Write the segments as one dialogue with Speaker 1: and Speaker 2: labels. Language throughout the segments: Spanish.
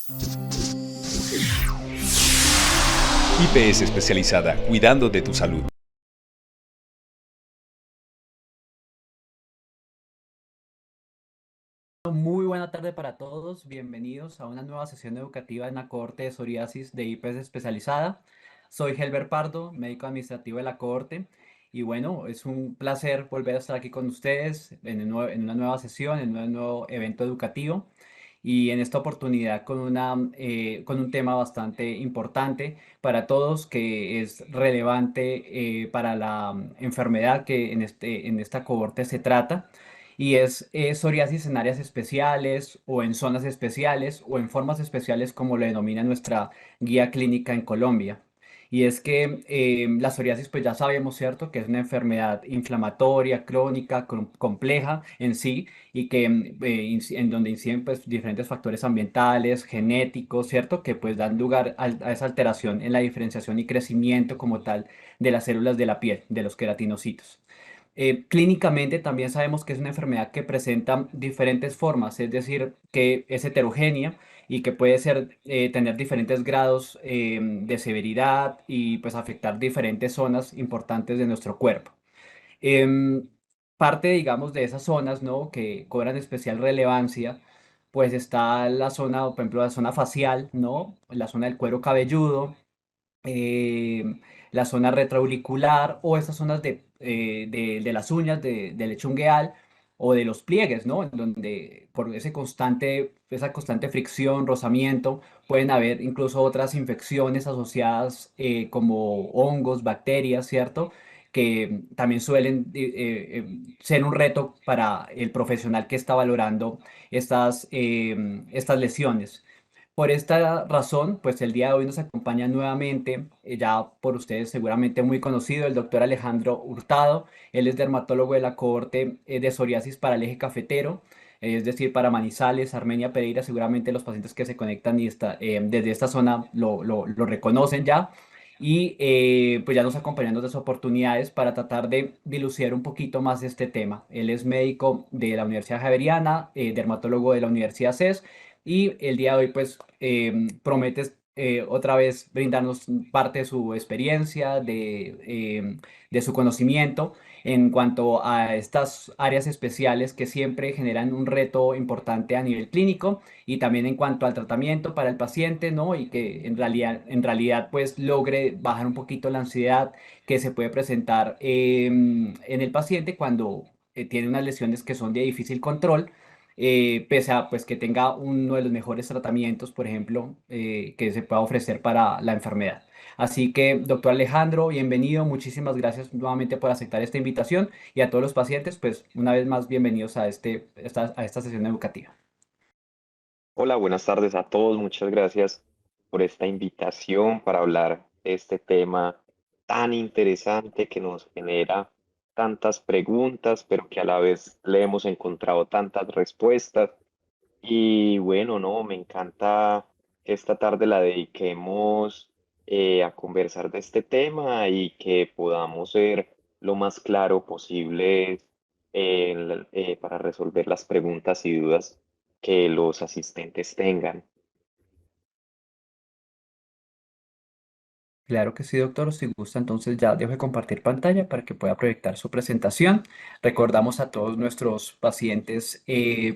Speaker 1: IPS especializada, cuidando de tu salud.
Speaker 2: Muy buena tarde para todos. Bienvenidos a una nueva sesión educativa en la cohorte de psoriasis de IPS especializada. Soy Helber Pardo, médico administrativo de la cohorte. Y bueno, es un placer volver a estar aquí con ustedes en una nueva sesión, en un nuevo evento educativo. Y en esta oportunidad con un tema bastante importante para todos, que es relevante para la enfermedad que en esta cohorte se trata y es psoriasis en áreas especiales o en zonas especiales o en formas especiales como lo denomina nuestra guía clínica en Colombia. Y es que la psoriasis, pues ya sabemos, ¿cierto?, que es una enfermedad inflamatoria, crónica, compleja en sí y que en donde inciden pues diferentes factores ambientales, genéticos, ¿cierto?, que pues dan lugar a esa alteración en la diferenciación y crecimiento como tal de las células de la piel, de los queratinocitos. Clínicamente también sabemos que es una enfermedad que presenta diferentes formas, es decir, que es heterogénea y que puede tener diferentes grados de severidad y pues afectar diferentes zonas importantes de nuestro cuerpo. Em, Parte, digamos, de esas zonas, ¿no?, que cobran especial relevancia, pues está la zona, por ejemplo, la zona facial, ¿no?, la zona del cuero cabelludo, eh, la zona retroauricular o esas zonas de las uñas, del lecho ungueal o de los pliegues, ¿no? En donde por esa constante fricción, rozamiento, pueden haber incluso otras infecciones asociadas como hongos, bacterias, ¿cierto? Que también suelen ser un reto para el profesional que está valorando estas lesiones. Por esta razón, pues el día de hoy nos acompaña nuevamente, ya por ustedes seguramente muy conocido, el doctor Alejandro Hurtado. Él es dermatólogo de la cohorte de psoriasis para el eje cafetero, es decir, para Manizales, Armenia, Pereira. Seguramente los pacientes que se conectan desde esta zona lo reconocen ya. Y pues ya nos acompañan en otras oportunidades para tratar de dilucidar un poquito más este tema. Él es médico de la Universidad Javeriana, dermatólogo de la Universidad CES, y el día de hoy, pues, promete otra vez brindarnos parte de su experiencia, de su conocimiento en cuanto a estas áreas especiales que siempre generan un reto importante a nivel clínico y también en cuanto al tratamiento para el paciente, ¿no? Y que en realidad, pues, logre bajar un poquito la ansiedad que se puede presentar en el paciente cuando tiene unas lesiones que son de difícil control, pese a pues, que tenga uno de los mejores tratamientos, por ejemplo, que se pueda ofrecer para la enfermedad. Así que, doctor Alejandro, bienvenido. Muchísimas gracias nuevamente por aceptar esta invitación y a todos los pacientes, pues una vez más, bienvenidos a esta sesión educativa.
Speaker 3: Hola, buenas tardes a todos. Muchas gracias por esta invitación para hablar de este tema tan interesante que nos genera tantas preguntas, pero que a la vez le hemos encontrado tantas respuestas. Y bueno, no, me encanta que esta tarde la dediquemos a conversar de este tema y que podamos ser lo más claro posible para resolver las preguntas y dudas que los asistentes tengan.
Speaker 2: Claro que sí, doctor. Si gusta, entonces ya dejo de compartir pantalla para que pueda proyectar su presentación. Recordamos a todos nuestros pacientes,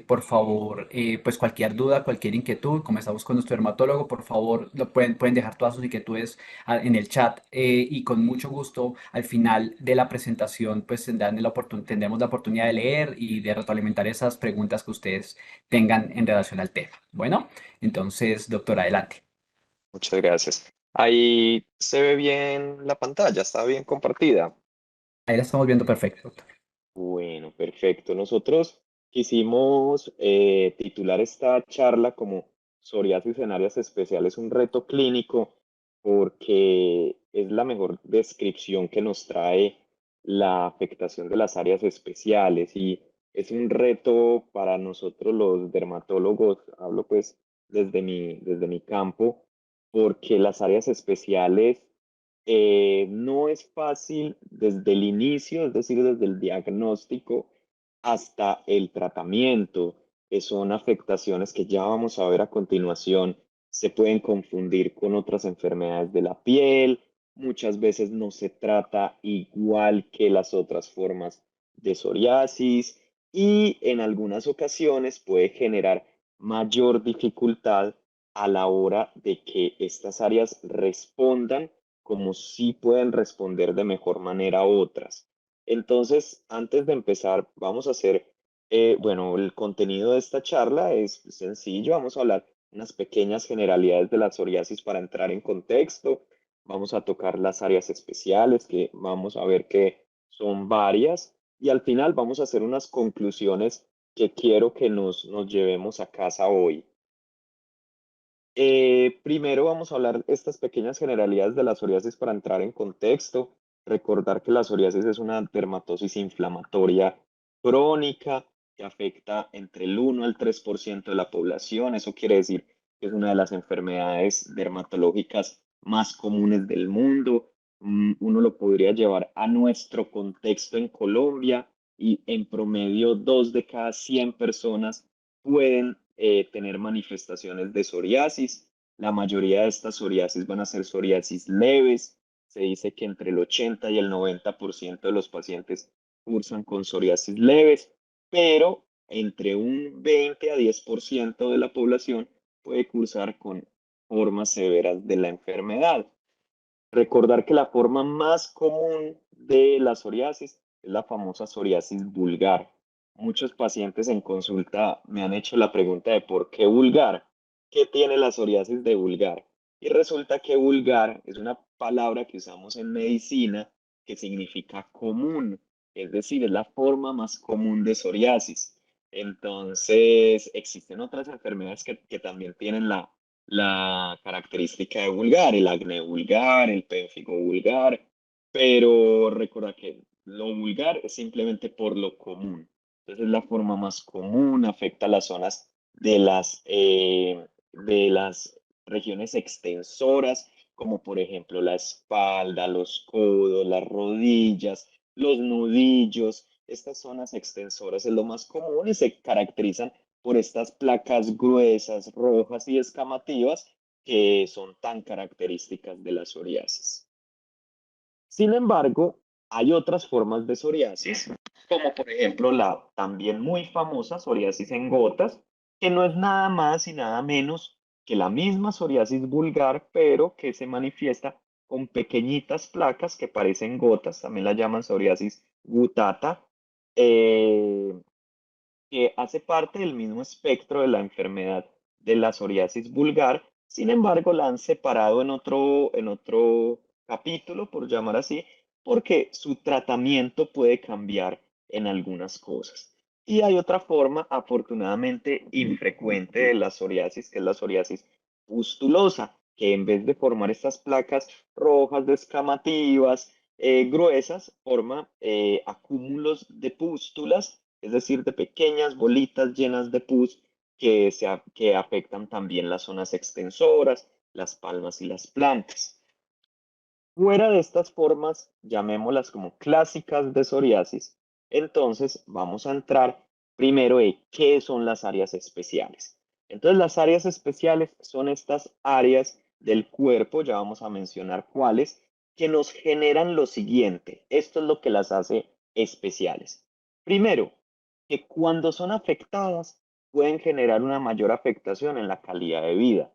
Speaker 2: por favor, pues cualquier duda, cualquier inquietud, comenzamos con nuestro dermatólogo, por favor, pueden dejar todas sus inquietudes en el chat, y con mucho gusto al final de la presentación, pues tendremos la oportunidad de leer y de retroalimentar esas preguntas que ustedes tengan en relación al tema. Bueno, entonces, doctor, adelante.
Speaker 3: Muchas gracias. Ahí se ve bien la pantalla, está bien compartida.
Speaker 2: Ahí la estamos viendo perfecto, doctor.
Speaker 3: Bueno, perfecto. Nosotros quisimos titular esta charla como Psoriasis en áreas especiales, un reto clínico, porque es la mejor descripción que nos trae la afectación de las áreas especiales y es un reto para nosotros los dermatólogos, hablo pues desde mi campo, porque las áreas especiales no es fácil desde el inicio, es decir, desde el diagnóstico hasta el tratamiento, que son afectaciones que ya vamos a ver a continuación se pueden confundir con otras enfermedades de la piel, muchas veces no se trata igual que las otras formas de psoriasis y en algunas ocasiones puede generar mayor dificultad a la hora de que estas áreas respondan como si pueden responder de mejor manera a otras. Entonces, antes de empezar, vamos a hacer, bueno, el contenido de esta charla es sencillo, vamos a hablar unas pequeñas generalidades de la psoriasis para entrar en contexto, vamos a tocar las áreas especiales que vamos a ver que son varias y al final vamos a hacer unas conclusiones que quiero que nos llevemos a casa hoy. Primero vamos a hablar estas pequeñas generalidades de la psoriasis para entrar en contexto. Recordar que la psoriasis es una dermatosis inflamatoria crónica que afecta entre el 1 al 3% de la población. Eso quiere decir que es una de las enfermedades dermatológicas más comunes del mundo. Uno lo podría llevar a nuestro contexto en Colombia y en promedio 2 de cada 100 personas pueden tener manifestaciones de psoriasis. La mayoría de estas psoriasis van a ser psoriasis leves. Se dice que entre el 80 y el 90% de los pacientes cursan con psoriasis leves, pero entre un 20 a 10% de la población puede cursar con formas severas de la enfermedad. Recordar que la forma más común de la psoriasis es la famosa psoriasis vulgar. Muchos pacientes en consulta me han hecho la pregunta de ¿por qué vulgar? ¿Qué tiene la psoriasis de vulgar? Y resulta que vulgar es una palabra que usamos en medicina que significa común, es decir, es la forma más común de psoriasis. Entonces, existen otras enfermedades que también tienen la característica de vulgar, el acné vulgar, el pénfigo vulgar, pero recuerda que lo vulgar es simplemente por lo común. Entonces es la forma más común, afecta las zonas de las regiones extensoras, como por ejemplo la espalda, los codos, las rodillas, los nudillos. Estas zonas extensoras es lo más común y se caracterizan por estas placas gruesas, rojas y escamativas que son tan características de la psoriasis. Sin embargo, hay otras formas de psoriasis, como por ejemplo la también muy famosa psoriasis en gotas, que no es nada más y nada menos que la misma psoriasis vulgar, pero que se manifiesta con pequeñitas placas que parecen gotas, también la llaman psoriasis gutata, eh, que hace parte del mismo espectro de la enfermedad de la psoriasis vulgar. Sin embargo, la han separado en otro capítulo, por llamar así, porque su tratamiento puede cambiar en algunas cosas. Y hay otra forma, afortunadamente infrecuente de la psoriasis, que es la psoriasis pustulosa, que en vez de formar estas placas rojas descamativas, gruesas, forma acúmulos de pústulas, es decir, de pequeñas bolitas llenas de pus que afectan también las zonas extensoras, las palmas y las plantas. Fuera de estas formas, llamémoslas como clásicas de psoriasis, entonces vamos a entrar primero en qué son las áreas especiales. Entonces, las áreas especiales son estas áreas del cuerpo, ya vamos a mencionar cuáles, que nos generan lo siguiente. Esto es lo que las hace especiales. Primero, que cuando son afectadas pueden generar una mayor afectación en la calidad de vida.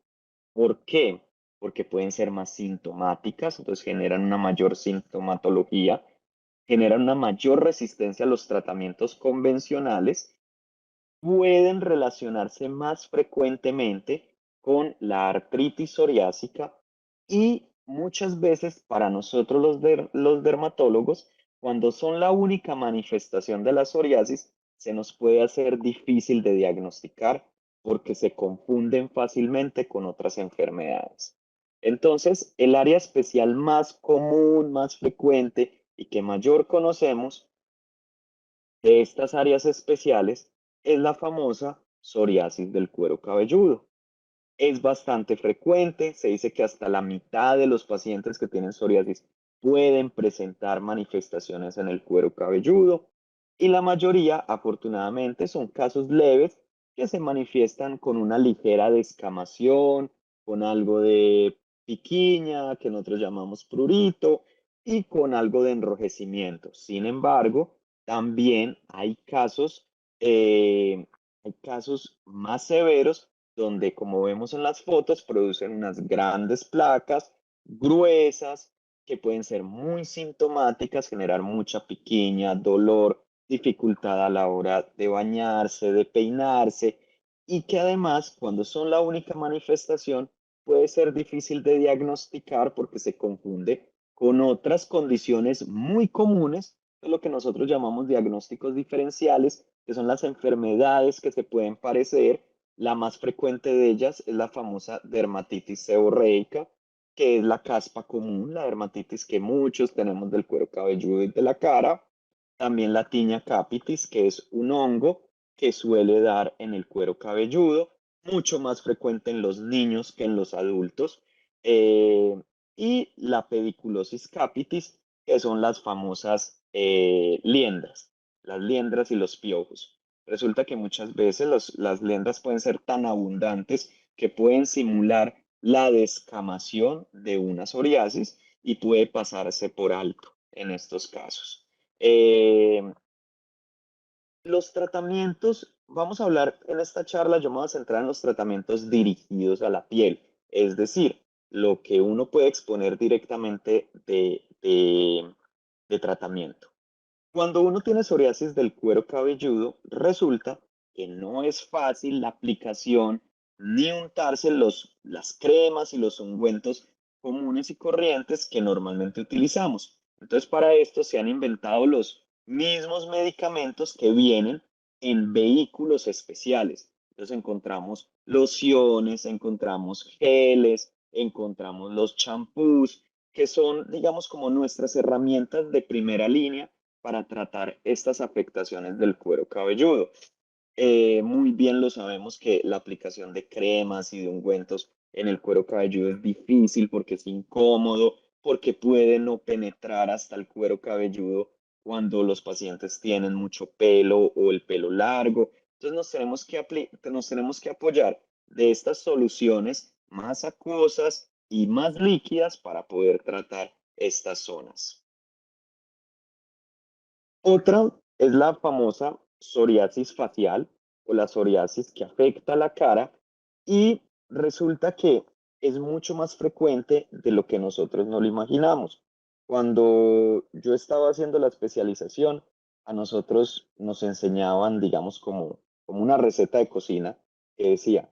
Speaker 3: ¿Por qué? Porque pueden ser más sintomáticas, entonces generan una mayor sintomatología, generan una mayor resistencia a los tratamientos convencionales, pueden relacionarse más frecuentemente con la artritis psoriásica y muchas veces para nosotros los dermatólogos, cuando son la única manifestación de la psoriasis, se nos puede hacer difícil de diagnosticar porque se confunden fácilmente con otras enfermedades. Entonces, el área especial más común, más frecuente y que mayor conocemos de estas áreas especiales es la famosa psoriasis del cuero cabelludo. Es bastante frecuente, se dice que hasta la mitad de los pacientes que tienen psoriasis pueden presentar manifestaciones en el cuero cabelludo y la mayoría, afortunadamente, son casos leves que se manifiestan con una ligera descamación, con algo de piquiña, que nosotros llamamos prurito, y con algo de enrojecimiento. Sin embargo, también hay casos más severos donde, como vemos en las fotos, producen unas grandes placas gruesas que pueden ser muy sintomáticas, generar mucha piquiña, dolor, dificultad a la hora de bañarse, de peinarse, y que además, cuando son la única manifestación, puede ser difícil de diagnosticar porque se confunde con otras condiciones muy comunes, de lo que nosotros llamamos diagnósticos diferenciales, que son las enfermedades que se pueden parecer. La más frecuente de ellas es la famosa dermatitis seborreica, que es la caspa común, la dermatitis que muchos tenemos del cuero cabelludo y de la cara. También la tiña capitis, que es un hongo que suele dar en el cuero cabelludo, mucho más frecuente en los niños que en los adultos. Eh, y la pediculosis capitis, que son las famosas liendras, las liendras y los piojos. Resulta que muchas veces las liendras pueden ser tan abundantes que pueden simular la descamación de una psoriasis y puede pasarse por alto en estos casos. Eh, los tratamientos, vamos a hablar en esta charla, yo me voy a centrar en los tratamientos dirigidos a la piel, es decir, lo que uno puede exponer directamente de tratamiento. Cuando uno tiene psoriasis del cuero cabelludo, resulta que no es fácil la aplicación ni untarse las cremas y los ungüentos comunes y corrientes que normalmente utilizamos. Entonces, para esto se han inventado los mismos medicamentos que vienen en vehículos especiales. Entonces, encontramos lociones, encontramos geles, encontramos los champús, que son, digamos, como nuestras herramientas de primera línea para tratar estas afectaciones del cuero cabelludo. Muy bien lo sabemos que la aplicación de cremas y de ungüentos en el cuero cabelludo es difícil porque es incómodo, porque puede no penetrar hasta el cuero cabelludo cuando los pacientes tienen mucho pelo o el pelo largo. Entonces nos tenemos que apoyar de estas soluciones más acuosas y más líquidas para poder tratar estas zonas. Otra es la famosa psoriasis facial o la psoriasis que afecta la cara y resulta que es mucho más frecuente de lo que nosotros no lo imaginamos. Cuando yo estaba haciendo la especialización, a nosotros nos enseñaban, digamos, como una receta de cocina que decía,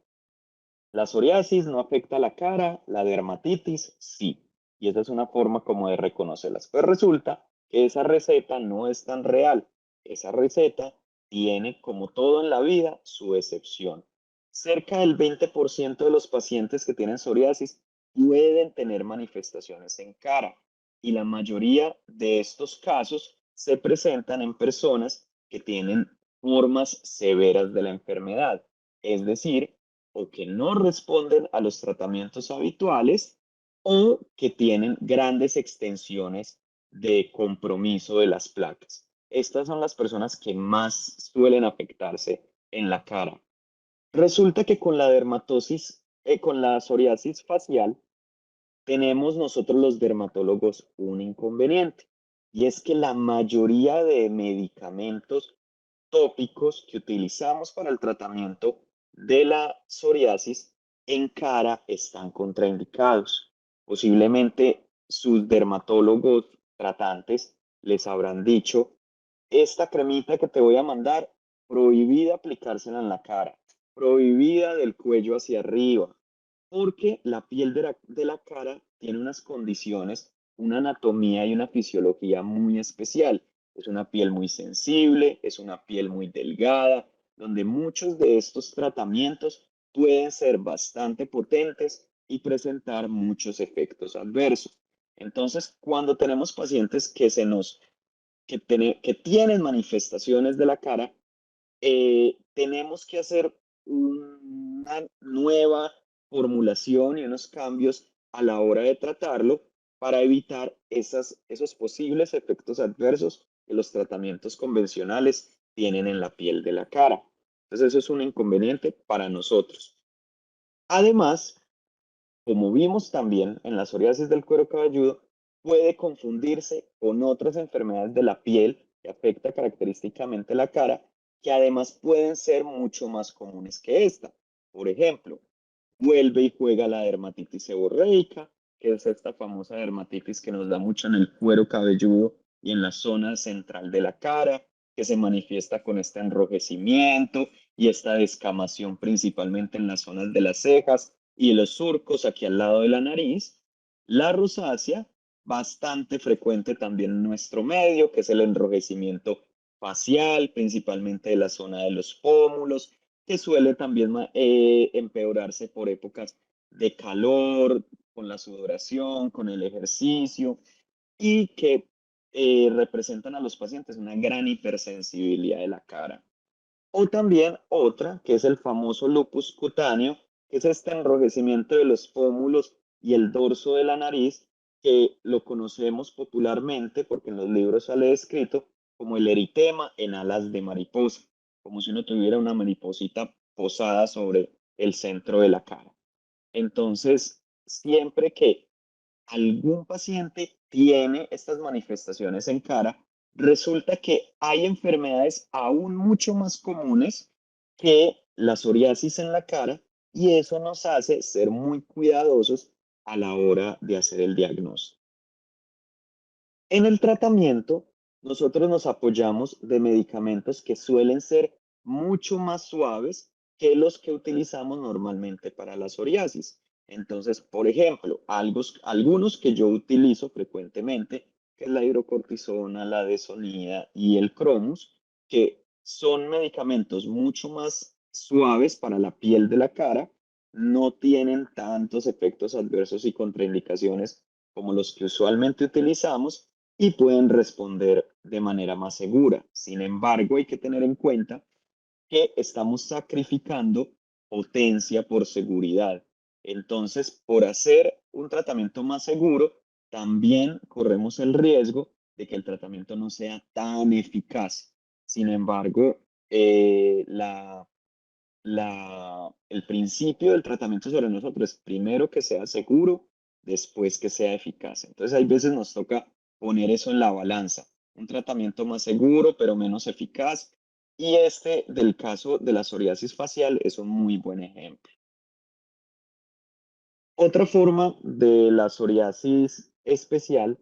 Speaker 3: la psoriasis no afecta la cara, la dermatitis sí. Y esa es una forma como de reconocerlas. Pues resulta que esa receta no es tan real. Esa receta tiene, como todo en la vida, su excepción. Cerca del 20% de los pacientes que tienen psoriasis pueden tener manifestaciones en cara. Y la mayoría de estos casos se presentan en personas que tienen formas severas de la enfermedad. Es decir, o que no responden a los tratamientos habituales o que tienen grandes extensiones de compromiso de las placas. Estas son las personas que más suelen afectarse en la cara. Resulta que con la dermatosis, con la psoriasis facial, tenemos nosotros los dermatólogos un inconveniente y es que la mayoría de medicamentos tópicos que utilizamos para el tratamiento de la psoriasis en cara están contraindicados. Posiblemente sus dermatólogos tratantes les habrán dicho, esta cremita que te voy a mandar, prohibida aplicársela en la cara, prohibida del cuello hacia arriba, porque la piel de la cara tiene unas condiciones, una anatomía y una fisiología muy especial. Es una piel muy sensible, es una piel muy delgada, donde muchos de estos tratamientos pueden ser bastante potentes y presentar muchos efectos adversos. Entonces, cuando tenemos pacientes que tienen manifestaciones de la cara, tenemos que hacer una nueva formulación y unos cambios a la hora de tratarlo para evitar esos posibles efectos adversos que los tratamientos convencionales tienen en la piel de la cara. Entonces eso es un inconveniente para nosotros. Además, como vimos también en la psoriasis del cuero cabelludo, puede confundirse con otras enfermedades de la piel que afecta característicamente la cara, que además pueden ser mucho más comunes que esta. Por ejemplo, vuelve y juega la dermatitis seborreica, que es esta famosa dermatitis que nos da mucho en el cuero cabelludo y en la zona central de la cara, que se manifiesta con este enrojecimiento y esta descamación principalmente en las zonas de las cejas y los surcos aquí al lado de la nariz. La rosácea, bastante frecuente también en nuestro medio, que es el enrojecimiento facial, principalmente de la zona de los pómulos, que suele también empeorarse por épocas de calor, con la sudoración, con el ejercicio, y que representan a los pacientes una gran hipersensibilidad de la cara. O también otra, que es el famoso lupus cutáneo, que es este enrojecimiento de los pómulos y el dorso de la nariz, que lo conocemos popularmente porque en los libros sale descrito como el eritema en alas de mariposa, como si uno tuviera una mariposita posada sobre el centro de la cara. Entonces, siempre que algún paciente tiene estas manifestaciones en cara, resulta que hay enfermedades aún mucho más comunes que la psoriasis en la cara y eso nos hace ser muy cuidadosos a la hora de hacer el diagnóstico. En el tratamiento, nosotros nos apoyamos de medicamentos que suelen ser mucho más suaves que los que utilizamos normalmente para la psoriasis. Entonces, por ejemplo, algunos que yo utilizo frecuentemente, que es la hidrocortisona, la desonida y el cromus, que son medicamentos mucho más suaves para la piel de la cara, no tienen tantos efectos adversos y contraindicaciones como los que usualmente utilizamos y pueden responder de manera más segura. Sin embargo, hay que tener en cuenta que estamos sacrificando potencia por seguridad. Entonces, por hacer un tratamiento más seguro, también corremos el riesgo de que el tratamiento no sea tan eficaz. Sin embargo, el principio del tratamiento sobre nosotros es primero que sea seguro, después que sea eficaz. Entonces, hay veces nos toca poner eso en la balanza. Un tratamiento más seguro, pero menos eficaz. Y este del caso de la psoriasis facial es un muy buen ejemplo. Otra forma de la psoriasis especial,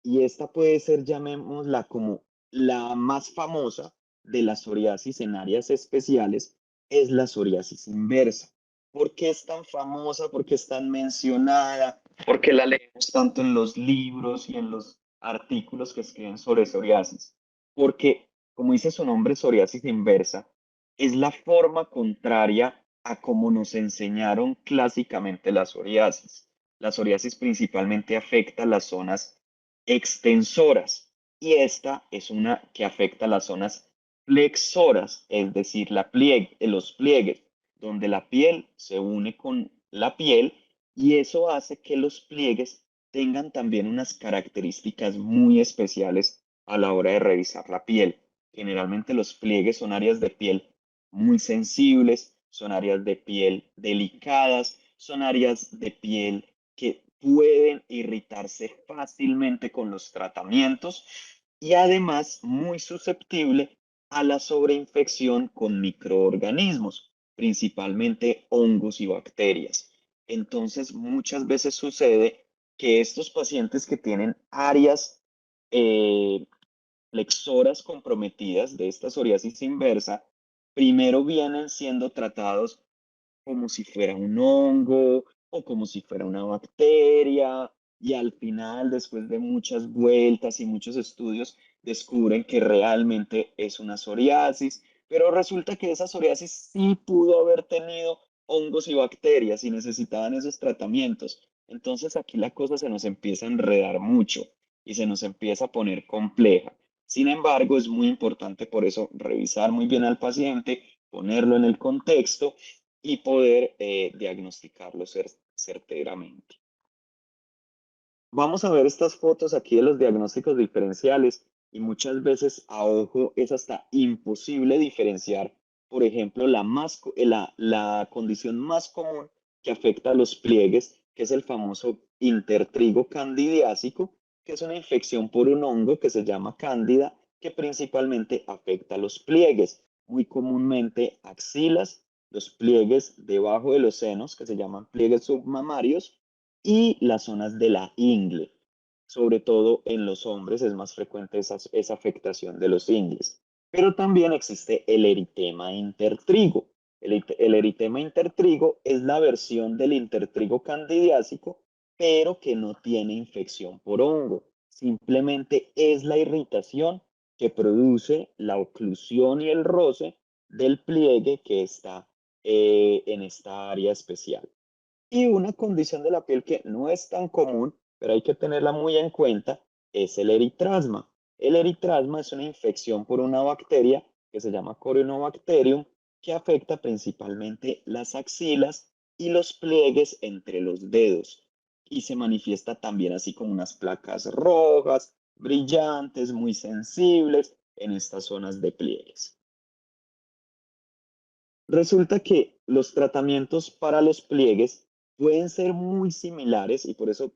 Speaker 3: y esta puede ser, llamémosla como la más famosa de la psoriasis en áreas especiales, es la psoriasis inversa. ¿Por qué es tan famosa? ¿Por qué es tan mencionada? ¿Por qué la leemos tanto en los libros y en los artículos que escriben sobre psoriasis? Porque, como dice su nombre, psoriasis inversa, es la forma contraria a como nos enseñaron clásicamente la psoriasis. La psoriasis principalmente afecta las zonas extensoras y esta es una que afecta las zonas flexoras, es decir, los pliegues, donde la piel se une con la piel y eso hace que los pliegues tengan también unas características muy especiales a la hora de revisar la piel. Generalmente los pliegues son áreas de piel muy sensibles, son áreas de piel delicadas, son áreas de piel que pueden irritarse fácilmente con los tratamientos y además muy susceptible a la sobreinfección con microorganismos, principalmente hongos y bacterias. Entonces, muchas veces sucede que estos pacientes que tienen áreas eh, flexoras comprometidas de esta psoriasis inversa, primero vienen siendo tratados como si fuera un hongo o como si fuera una bacteria y al final, después de muchas vueltas y muchos estudios, descubren que realmente es una psoriasis, pero resulta que esa psoriasis sí pudo haber tenido hongos y bacterias y necesitaban esos tratamientos. Entonces aquí la cosa se nos empieza a enredar mucho y se nos empieza a poner compleja. Sin embargo, es muy importante por eso revisar muy bien al paciente, ponerlo en el contexto y poder diagnosticarlo certeramente. Vamos a ver estas fotos aquí de los diagnósticos diferenciales y muchas veces a ojo es hasta imposible diferenciar, por ejemplo, la condición más común que afecta a los pliegues que es el famoso intertrigo candidiásico, que es una infección por un hongo que se llama cándida, que principalmente afecta a los pliegues, muy comúnmente axilas, los pliegues debajo de los senos, que se llaman pliegues submamarios, y las zonas de la ingle. Sobre todo en los hombres es más frecuente esa afectación de los ingles. Pero también existe el eritema intertrigo. El eritema intertrigo es la versión del intertrigo candidiásico, pero que no tiene infección por hongo. Simplemente es la irritación que produce la oclusión y el roce del pliegue que está en esta área especial. Y una condición de la piel que no es tan común, pero hay que tenerla muy en cuenta, es el eritrasma. El eritrasma es una infección por una bacteria que se llama Corynebacterium, que afecta principalmente las axilas y los pliegues entre los dedos. Y se manifiesta también así como unas placas rojas, brillantes, muy sensibles en estas zonas de pliegues. Resulta que los tratamientos para los pliegues pueden ser muy similares y por eso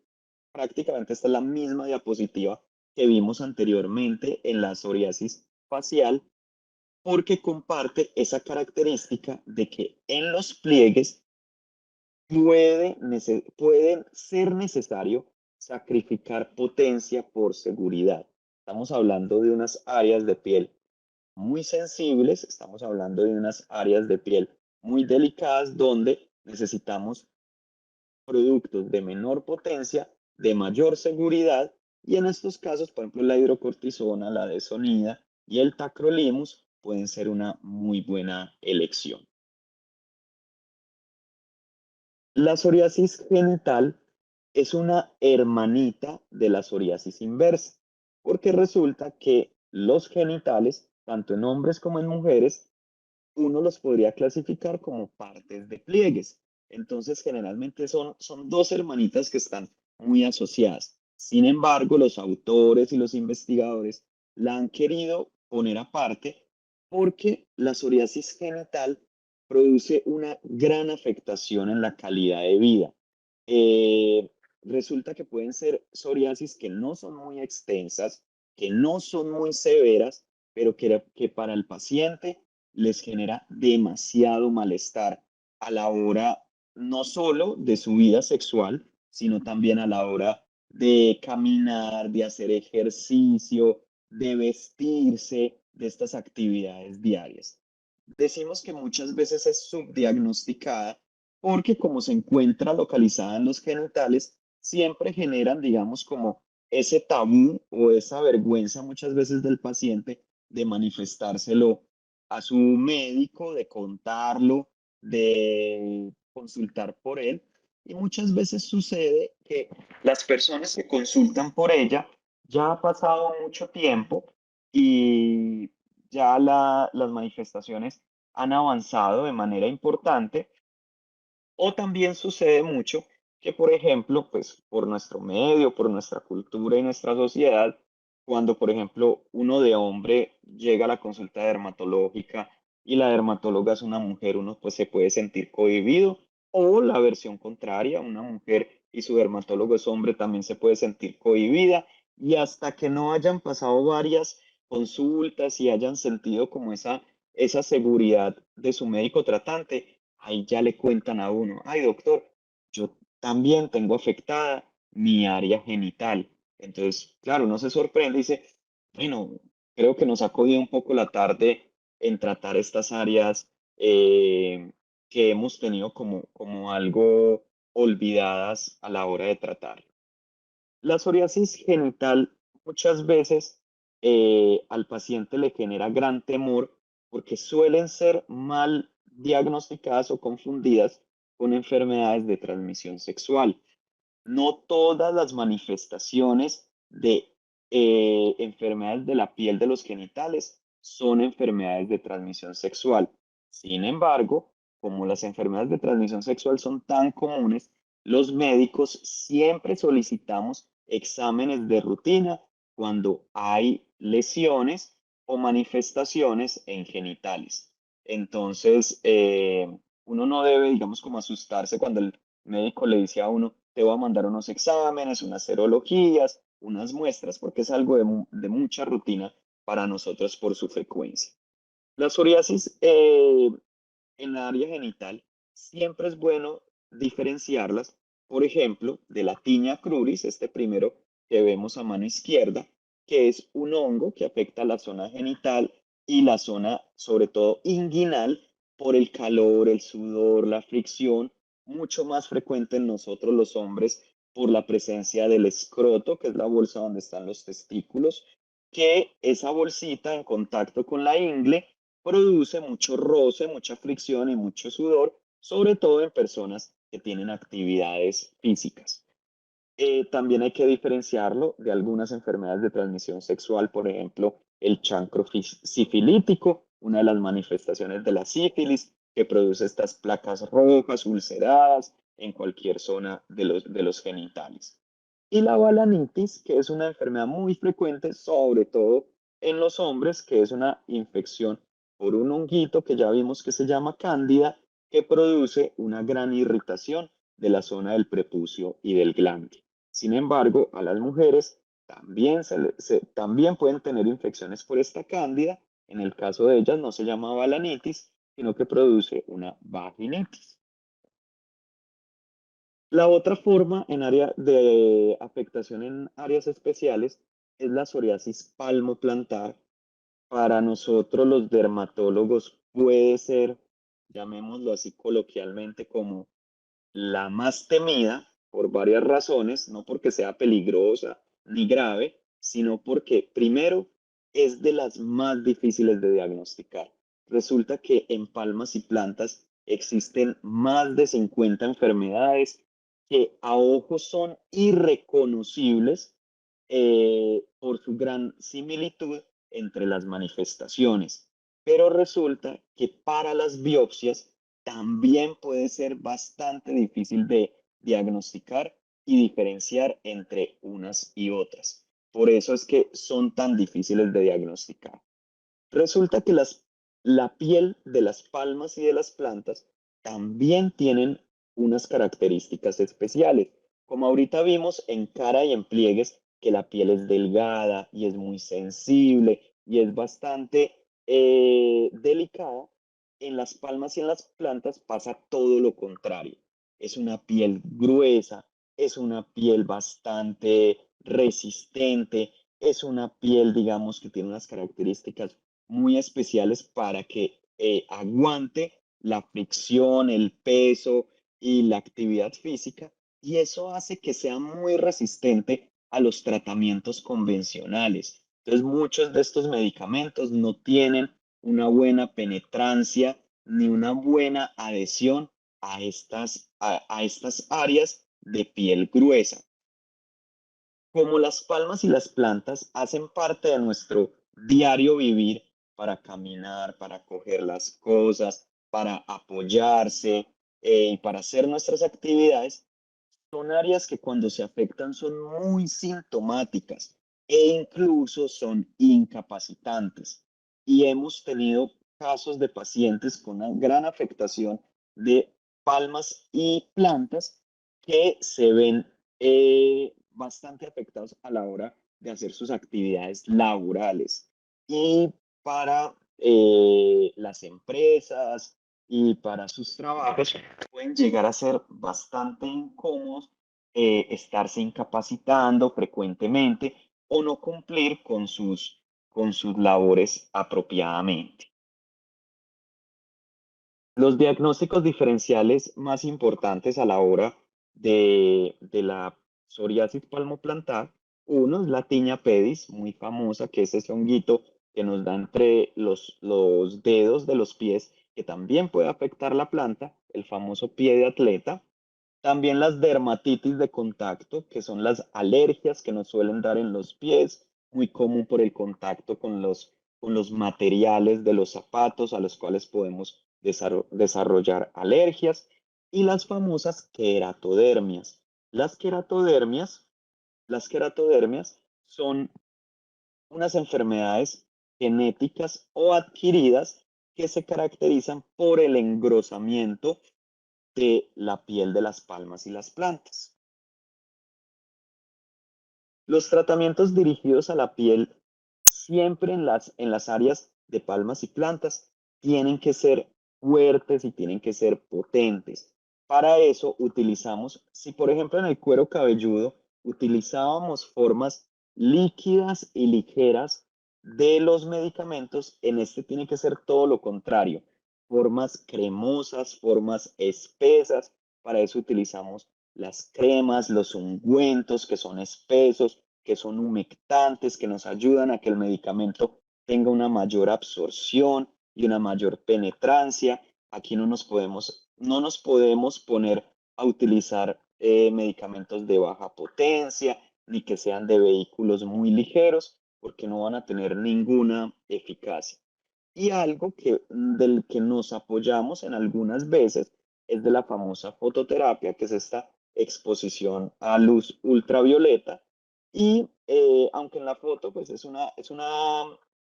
Speaker 3: prácticamente esta es la misma diapositiva que vimos anteriormente en la psoriasis facial, porque comparte esa característica de que en los pliegues puede ser necesario sacrificar potencia por seguridad. Estamos hablando de unas áreas de piel muy sensibles, estamos hablando de unas áreas de piel muy delicadas donde necesitamos productos de menor potencia, de mayor seguridad, y en estos casos, por ejemplo, la hidrocortisona, la desonida y el tacrolimus pueden ser una muy buena elección. La psoriasis genital es una hermanita de la psoriasis inversa, porque resulta que los genitales, tanto en hombres como en mujeres, uno los podría clasificar como partes de pliegues. Entonces, generalmente son dos hermanitas que están muy asociadas. Sin embargo, los autores y los investigadores la han querido poner aparte porque la psoriasis genital produce una gran afectación en la calidad de vida. Eh, Resulta que pueden ser psoriasis que no son muy extensas, que no son muy severas, pero que para el paciente les genera demasiado malestar a la hora no solo de su vida sexual, sino también a la hora de caminar, de hacer ejercicio, de vestirse, de estas actividades diarias. Decimos que muchas veces es subdiagnosticada porque como se encuentra localizada en los genitales, siempre generan, digamos, como ese tabú o esa vergüenza muchas veces del paciente de manifestárselo a su médico, de contarlo, de consultar por él. Y muchas veces sucede que las personas que consultan por ella ya ha pasado mucho tiempo y ya las manifestaciones han avanzado de manera importante, o también sucede mucho que, por ejemplo, pues por nuestro medio, por nuestra cultura y nuestra sociedad, cuando, por ejemplo, uno de hombre llega a la consulta dermatológica y la dermatóloga es una mujer, uno pues se puede sentir cohibido, o la versión contraria, una mujer y su dermatólogo es hombre, también se puede sentir cohibida, y hasta que no hayan pasado varias consultas y hayan sentido como esa seguridad de su médico tratante, ahí ya le cuentan a uno, ay doctor, yo también tengo afectada mi área genital. Entonces, claro, uno se sorprende y dice, bueno, creo que nos ha cogido un poco la tarde en tratar estas áreas que hemos tenido como algo olvidadas a la hora de tratar. La psoriasis genital muchas veces al paciente le genera gran temor porque suelen ser mal diagnosticadas o confundidas con enfermedades de transmisión sexual. No todas las manifestaciones de enfermedades de la piel de los genitales son enfermedades de transmisión sexual. Sin embargo, como las enfermedades de transmisión sexual son tan comunes, los médicos siempre solicitamos exámenes de rutina cuando hay lesiones o manifestaciones en genitales. Entonces, uno no debe, digamos, como asustarse cuando el médico le dice a uno, te voy a mandar unos exámenes, unas serologías, unas muestras, porque es algo de mucha rutina para nosotros por su frecuencia. La psoriasis en la área genital siempre es bueno diferenciarlas, por ejemplo, de la tiña cruris, este primero que vemos a mano izquierda, que es un hongo que afecta la zona genital y la zona, sobre todo inguinal, por el calor, el sudor, la fricción, mucho más frecuente en nosotros los hombres por la presencia del escroto, que es la bolsa donde están los testículos, que esa bolsita en contacto con la ingle produce mucho roce, mucha fricción y mucho sudor, sobre todo en personas que tienen actividades físicas. También hay que diferenciarlo de algunas enfermedades de transmisión sexual, por ejemplo, el chancro sifilítico, una de las manifestaciones de la sífilis, que produce estas placas rojas, ulceradas en cualquier zona de los genitales. Y la balanitis, que es una enfermedad muy frecuente, sobre todo en los hombres, que es una infección por un honguito que ya vimos que se llama cándida, que produce una gran irritación de la zona del prepucio y del glande. Sin embargo, a las mujeres también pueden tener infecciones por esta cándida. En el caso de ellas no se llama balanitis, sino que produce una vaginitis. La otra forma en área de afectación en áreas especiales es la psoriasis palmoplantar. Para nosotros los dermatólogos puede ser, llamémoslo así coloquialmente, como la más temida por varias razones, no porque sea peligrosa ni grave, sino porque primero es de las más difíciles de diagnosticar. Resulta que en palmas y plantas existen más de 50 enfermedades que a ojo son irreconocibles por su gran similitud entre las manifestaciones. Pero resulta que para las biopsias también puede ser bastante difícil de diagnosticar y diferenciar entre unas y otras. Por eso es que son tan difíciles de diagnosticar. Resulta que la piel de las palmas y de las plantas también tienen unas características especiales. Como ahorita vimos en cara y en pliegues, que la piel es delgada y es muy sensible y es bastante delicada, en las palmas y en las plantas pasa todo lo contrario. Es una piel gruesa, es una piel bastante resistente, es una piel, digamos, que tiene unas características muy especiales para que aguante la fricción, el peso y la actividad física, y eso hace que sea muy resistente a los tratamientos convencionales. Entonces, muchos de estos medicamentos no tienen una buena penetrancia ni una buena adhesión a estas áreas de piel gruesa. Como las palmas y las plantas hacen parte de nuestro diario vivir para caminar, para coger las cosas, para apoyarse y para hacer nuestras actividades, son áreas que cuando se afectan son muy sintomáticas e incluso son incapacitantes. Y hemos tenido casos de pacientes con una gran afectación de palmas y plantas que se ven bastante afectados a la hora de hacer sus actividades laborales. Y para las empresas y para sus trabajos pueden llegar a ser bastante incómodos estarse incapacitando frecuentemente o no cumplir con sus labores apropiadamente. Los diagnósticos diferenciales más importantes a la hora de la psoriasis palmoplantar, uno es la tiña pedis, muy famosa, que es ese honguito que nos da entre los dedos de los pies, que también puede afectar la planta, el famoso pie de atleta. También las dermatitis de contacto, que son las alergias que nos suelen dar en los pies, muy común por el contacto con los materiales de los zapatos a los cuales podemos desarrollar alergias. Y las famosas queratodermias. Las queratodermias, las queratodermias son unas enfermedades genéticas o adquiridas que se caracterizan por el engrosamiento de la piel de las palmas y las plantas. Los tratamientos dirigidos a la piel siempre en las áreas de palmas y plantas tienen que ser fuertes y tienen que ser potentes. Para eso utilizamos, si por ejemplo en el cuero cabelludo utilizábamos formas líquidas y ligeras de los medicamentos, en este tiene que ser todo lo contrario, formas cremosas, formas espesas. Para eso utilizamos las cremas, los ungüentos que son espesos, que son humectantes, que nos ayudan a que el medicamento tenga una mayor absorción y una mayor penetrancia. Aquí no nos podemos poner a utilizar medicamentos de baja potencia, ni que sean de vehículos muy ligeros, porque no van a tener ninguna eficacia. Y algo del que nos apoyamos en algunas veces es de la famosa fototerapia, que es esta exposición a luz ultravioleta. Y aunque en la foto pues es una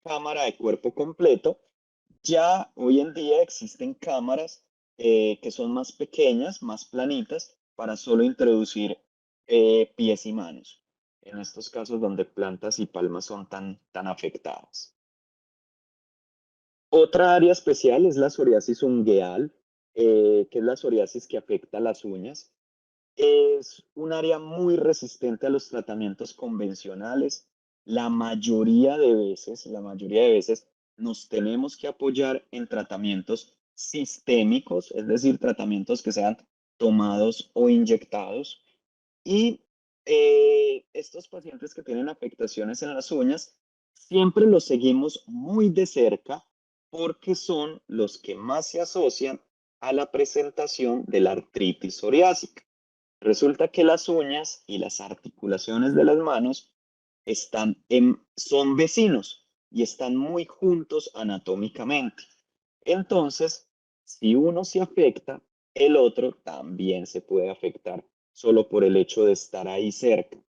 Speaker 3: cámara de cuerpo completo, ya hoy en día existen cámaras que son más pequeñas, más planitas, para solo introducir pies y manos, en estos casos donde plantas y palmas son tan afectadas. Otra área especial es la psoriasis ungueal, que es la psoriasis que afecta a las uñas. Es un área muy resistente a los tratamientos convencionales. La mayoría de veces nos tenemos que apoyar en tratamientos sistémicos, es decir, tratamientos que sean tomados o inyectados. Y estos pacientes que tienen afectaciones en las uñas, siempre los seguimos muy de cerca porque son los que más se asocian a la presentación de la artritis psoriásica. Resulta que las uñas y las articulaciones de las manos son vecinos y están muy juntos anatómicamente. Entonces, si uno se afecta, el otro también se puede afectar solo por el hecho de estar ahí cerca.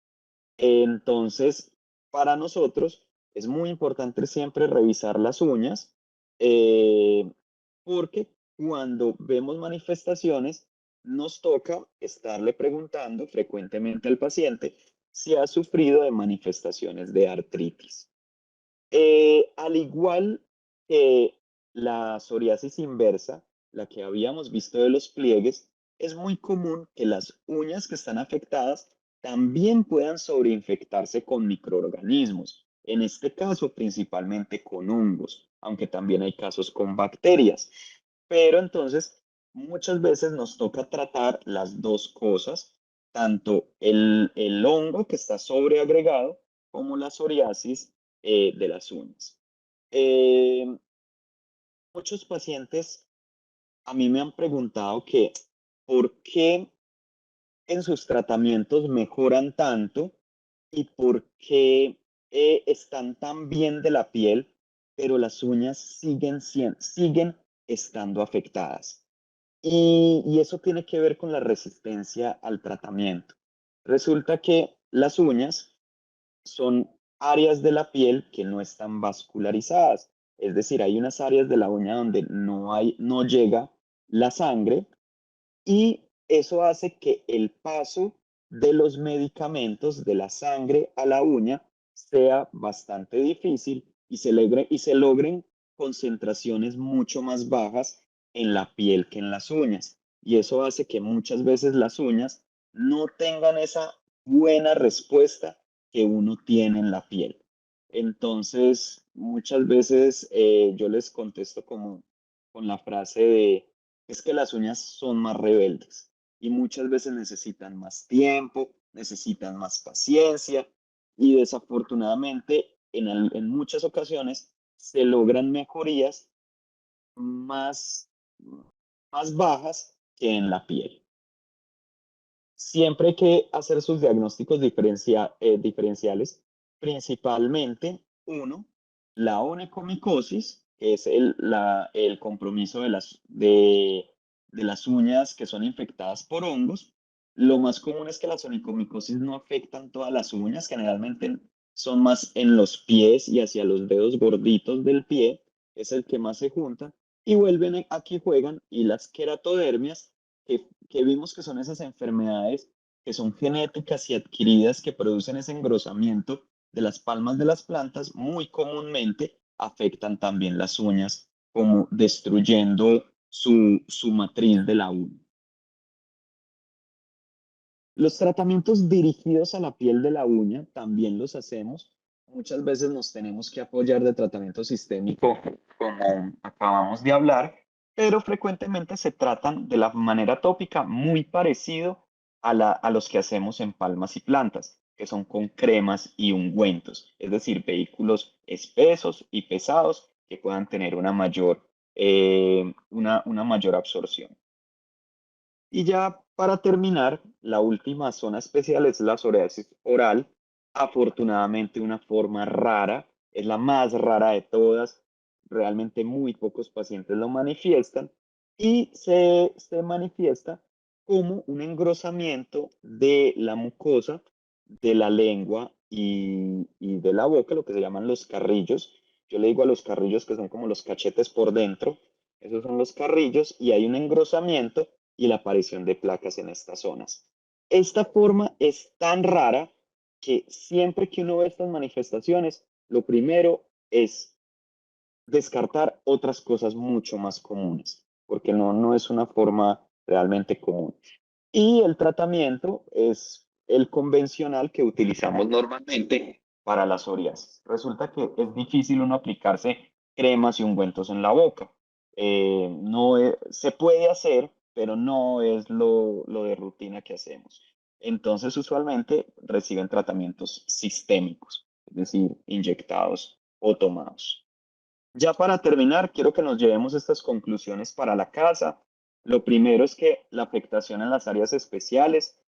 Speaker 3: Entonces, para nosotros es muy importante siempre revisar las uñas, eh, porque cuando vemos manifestaciones, nos toca estarle preguntando frecuentemente al paciente si ha sufrido de manifestaciones de artritis. Al igual que la psoriasis inversa, la que habíamos visto de los pliegues, es muy común que las uñas que están afectadas también puedan sobreinfectarse con microorganismos, en este caso principalmente con hongos, aunque también hay casos con bacterias. Pero entonces, muchas veces nos toca tratar las dos cosas, tanto el hongo que está sobreagregado como la psoriasis de las uñas. Eh, Muchos pacientes a mí me han preguntado que por qué en sus tratamientos mejoran tanto y por qué están tan bien de la piel, pero las uñas siguen estando afectadas. Y eso tiene que ver con la resistencia al tratamiento. Resulta que las uñas son áreas de la piel que no están vascularizadas. Es decir, hay unas áreas de la uña donde no llega la sangre, y eso hace que el paso de los medicamentos de la sangre a la uña sea bastante difícil y se logren concentraciones mucho más bajas en la piel que en las uñas. Y eso hace que muchas veces las uñas no tengan esa buena respuesta que uno tiene en la piel. Entonces, muchas veces yo les contesto como con la frase de: es que las uñas son más rebeldes y muchas veces necesitan más tiempo, necesitan más paciencia, y desafortunadamente en muchas ocasiones se logran mejorías más, más bajas que en la piel. Siempre hay que hacer sus diagnósticos diferenciales, principalmente, uno, la onycomicosis, que es el compromiso de las uñas que son infectadas por hongos. Lo más común es que las onicomicosis no afectan todas las uñas, generalmente son más en los pies y hacia los dedos gorditos del pie, es el que más se junta, y aquí juegan, y las queratodermias, que vimos que son esas enfermedades
Speaker 4: que son genéticas y adquiridas que producen ese engrosamiento de las palmas de las plantas, muy comúnmente afectan también las uñas, como destruyendo su matriz de la uña. Los tratamientos dirigidos a la piel de la uña también los hacemos. Muchas veces nos tenemos que apoyar de tratamiento sistémico, como acabamos de hablar, pero frecuentemente se tratan de la manera tópica muy parecido a los que hacemos en palmas y plantas, que son con cremas y ungüentos, es decir, vehículos espesos y pesados que puedan tener una mayor absorción. Y ya para terminar, la última zona especial es la psoriasis oral. Afortunadamente, una forma rara, es la más rara de todas. Realmente muy pocos pacientes lo manifiestan y se manifiesta como un engrosamiento de la mucosa, de la lengua y de la boca, lo que se llaman los carrillos. Yo le digo a los carrillos que son como los cachetes por dentro. Esos son los carrillos y hay un engrosamiento y la aparición de placas en estas zonas. Esta forma es tan rara que siempre que uno ve estas manifestaciones, lo primero es descartar otras cosas mucho más comunes, porque no es una forma realmente común. Y el tratamiento es el convencional que utilizamos normalmente para la psoriasis. Resulta que es difícil uno aplicarse cremas y ungüentos en la boca. Se puede hacer, pero no es lo de rutina que hacemos. Entonces, usualmente reciben tratamientos sistémicos, es decir, inyectados o tomados. Ya para terminar, quiero que nos llevemos estas conclusiones para la casa. Lo primero es que la afectación en las áreas especiales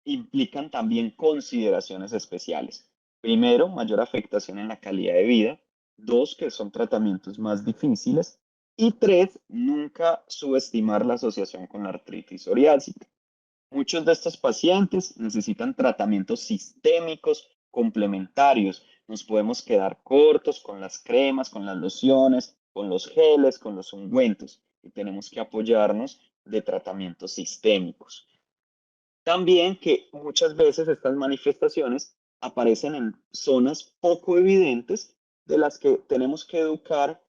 Speaker 4: implican también consideraciones especiales. Primero, mayor afectación en la calidad de vida. Dos, que son tratamientos más difíciles. Y tres, nunca subestimar la asociación con la artritis psoriásica. Muchos de estos pacientes necesitan tratamientos sistémicos complementarios. Nos podemos quedar cortos con las cremas, con las lociones, con los geles, con los ungüentos y tenemos que apoyarnos de tratamientos sistémicos. También que muchas veces estas manifestaciones aparecen en zonas poco evidentes de las que tenemos que educar,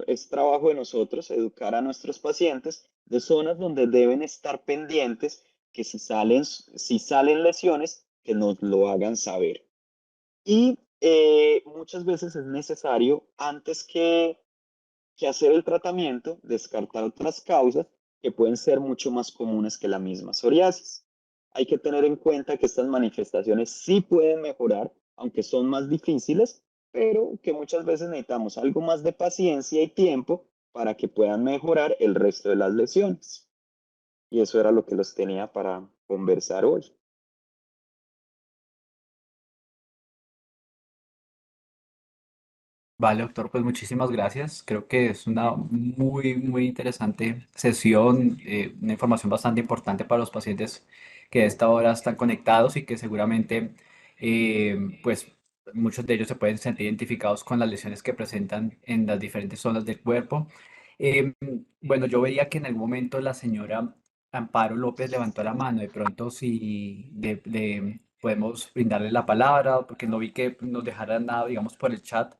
Speaker 4: es trabajo de nosotros educar a nuestros pacientes de zonas donde deben estar pendientes que si salen lesiones, que nos lo hagan saber. Y muchas veces es necesario, antes que hacer el tratamiento, descartar otras causas que pueden ser mucho más comunes que la misma psoriasis. Hay que tener en cuenta que estas manifestaciones sí pueden mejorar, aunque son más difíciles, pero que muchas veces necesitamos algo más de paciencia y tiempo para que puedan mejorar el resto de las lesiones. Y eso era lo que los tenía para conversar hoy.
Speaker 2: Vale, doctor, pues muchísimas gracias. Creo que es una muy interesante sesión, una información bastante importante para los pacientes que a esta hora están conectados y que seguramente, pues, muchos de ellos se pueden sentir identificados con las lesiones que presentan en las diferentes zonas del cuerpo. Eh, bueno, yo veía que en algún momento la señora Amparo López levantó la mano. De pronto, si podemos brindarle la palabra, porque no vi que nos dejaran nada, digamos, por el chat.